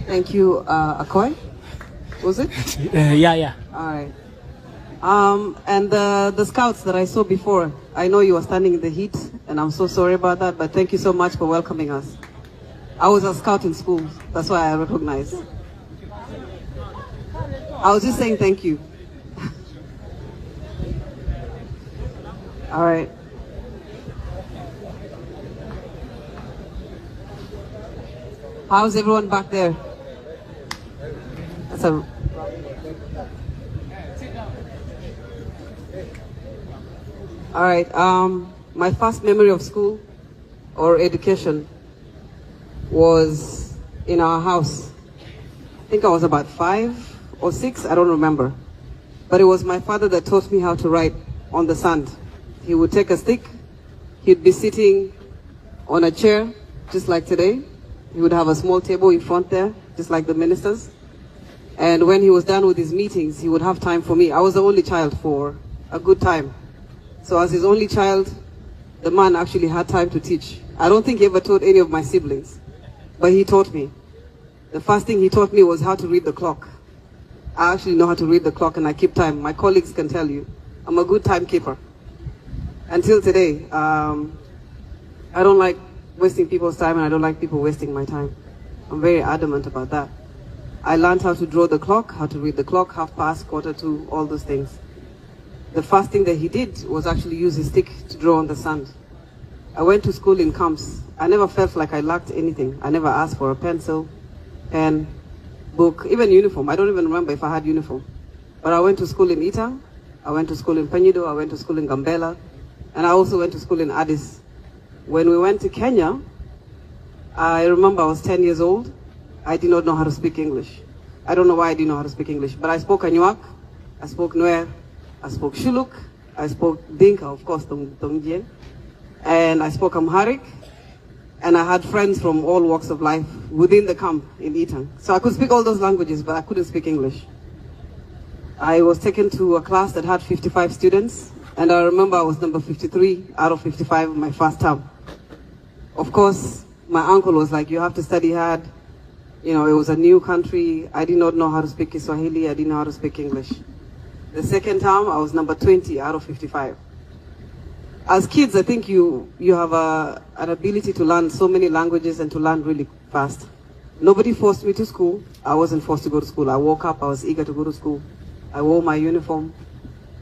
Thank you, Akoy. Was it? Yeah. All right. And the scouts that I saw before, I know you were standing in the heat, and I'm so sorry about that, but thank you so much for welcoming us. I was a scout in school, that's why I recognize. I was just saying thank you. All right. How's everyone back there? That's a... All right, my first memory of school or education was in our house. I think I was about 5 or 6, I don't remember. But it was my father that taught me how to write on the sand. He would take a stick, he'd be sitting on a chair, just like today. He would have a small table in front there, just like the ministers. And when he was done with his meetings, he would have time for me. I was the only child for a good time. So as his only child, the man actually had time to teach. I don't think he ever taught any of my siblings, but he taught me. The first thing he taught me was how to read the clock. I actually know how to read the clock and I keep time. My colleagues can tell you, I'm a good timekeeper. Until today, I don't like wasting people's time and I don't like people wasting my time. I'm very adamant about that. I learned how to draw the clock, how to read the clock, 1/2 past, 1/4 to, all those things. The first thing that he did was actually use his stick to draw on the sand. I went to school in camps. I never felt like I lacked anything. I never asked for a pencil, pen, book, even uniform. I don't even remember if I had uniform. But I went to school in Itang, I went to school in Peñido, I went to school in Gambela, and I also went to school in Addis. When we went to Kenya, I remember I was 10 years old. I did not know how to speak English. I don't know why I didn't know how to speak English, but I spoke Anuak, I spoke Nuer, I spoke Shuluk, I spoke Dinka, of course, Tongjien, and I spoke Amharic, and I had friends from all walks of life within the camp in Itang. So I could speak all those languages, but I couldn't speak English. I was taken to a class that had 55 students, and I remember I was number 53 out of 55 my first term. Of course, my uncle was like, you have to study hard. You know, it was a new country. I did not know how to speak Kiswahili. I didn't know how to speak English. The second time, I was number 20 out of 55. As kids, I think you have an ability to learn so many languages and to learn really fast. Nobody forced me to school. I wasn't forced to go to school. I woke up, I was eager to go to school. I wore my uniform,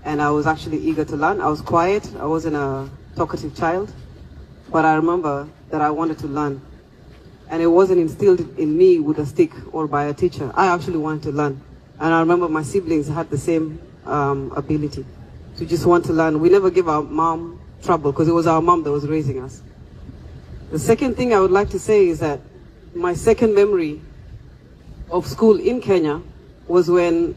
and I was actually eager to learn. I was quiet. I wasn't a talkative child, but I remember that I wanted to learn. And it wasn't instilled in me with a stick or by a teacher. I actually wanted to learn. And I remember my siblings had the same ability to just want to learn. We never gave our mom trouble because it was our mom that was raising us. The second thing I would like to say is that my second memory of school in Kenya was when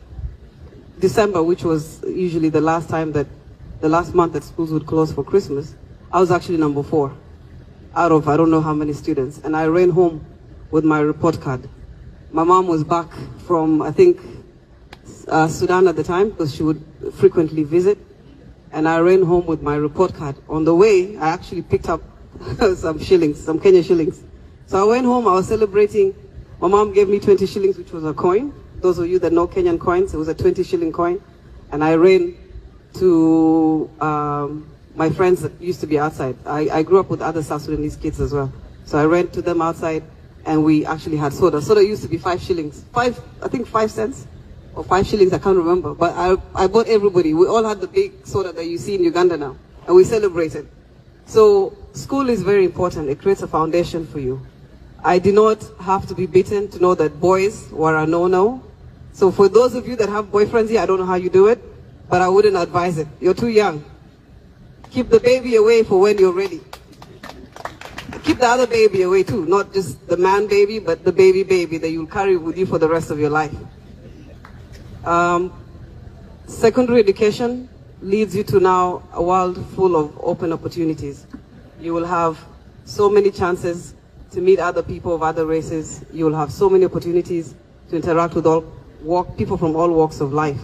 December, which was usually the last month that schools would close for Christmas, I was actually number 4 out of I don't know how many students. And I ran home with my report card. My mom was back from, I think, Sudan at the time, because she would frequently visit. And I ran home with my report card. On the way, I actually picked up some shillings, some Kenya shillings. So I went home, I was celebrating. My mom gave me 20 shillings, which was a coin. Those of you that know Kenyan coins, it was a 20 shilling coin. And I ran to my friends that used to be outside. I grew up with other South Sudanese kids as well. So I ran to them outside, and we actually had soda. Soda used to be 5 shillings. I think 5 cents or 5 shillings, I can't remember. But I bought everybody. We all had the big soda that you see in Uganda now, and we celebrated. So school is very important. It creates a foundation for you. I did not have to be beaten to know that boys were a no-no. So for those of you that have boyfriends here, I don't know how you do it, but I wouldn't advise it. You're too young. Keep the baby away for when you're ready. Keep the other baby away too, not just the man baby, but the baby that you'll carry with you for the rest of your life. Secondary education leads you to now a world full of open opportunities. You will have so many chances to meet other people of other races. You will have so many opportunities to interact with people from all walks of life.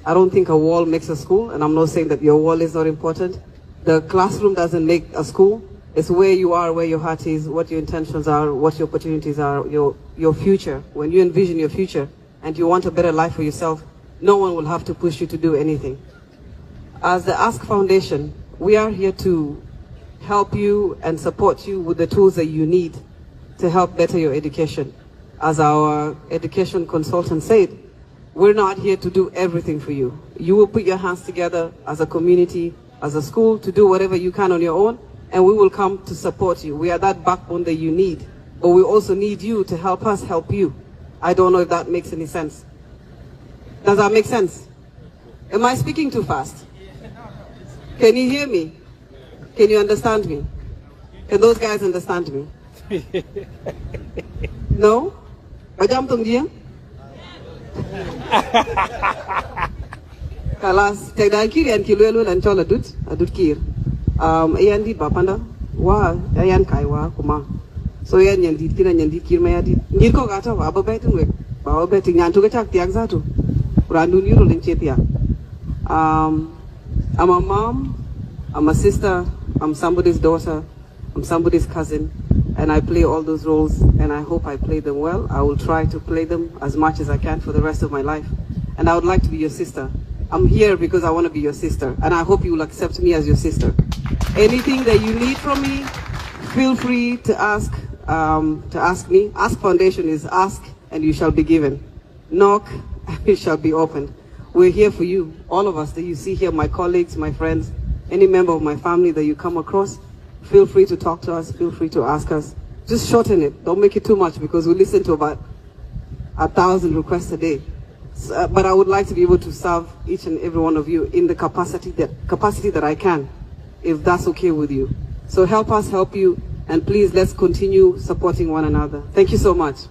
I don't think a wall makes a school, and I'm not saying that your wall is not important. The classroom doesn't make a school, It's where you are, where your heart is, what your intentions are, what your opportunities are, your future. When you envision your future and you want a better life for yourself, no one will have to push you to do anything. As the Ask Foundation, we are here to help you and support you with the tools that you need to help better your education. As our education consultant said, we're not here to do everything for you. You will put your hands together as a community, as a school, to do whatever you can on your own, and we will come to support you. We are that backbone that you need, but we also need you to help us help you. I don't know if that makes any sense. Does that make sense? Am I speaking too fast? Can you hear me? Can you understand me? Can those guys understand me? No? Kalas, tegdan kiri an kilwelu lan chola Adut Kiirdit. Ayan di bapanda wa ayan kaiwa kuma. So yan nyandit kina nyandit kirma yadi. Ngir ko gata wa babetin we. Ba babetin nyantu ka chak tiak zatu. Randu nyuro len chetia. I'm a mom, I'm a sister, I'm somebody's daughter, I'm somebody's cousin, and I play all those roles, and I hope I play them well. I will try to play them as much as I can for the rest of my life. And I would like to be your sister. I'm here because I want to be your sister, and I hope you will accept me as your sister. Anything that you need from me, feel free to ask me. Ask Foundation is ask and you shall be given. Knock and it shall be opened. We're here for you, all of us that you see here, my colleagues, my friends, any member of my family that you come across. Feel free to talk to us, feel free to ask us. Just shorten it, don't make it too much, because we listen to about 1,000 requests a day. So, but I would like to be able to serve each and every one of you in the capacity that I can, if that's okay with you. So help us help you, and please let's continue supporting one another. Thank you so much.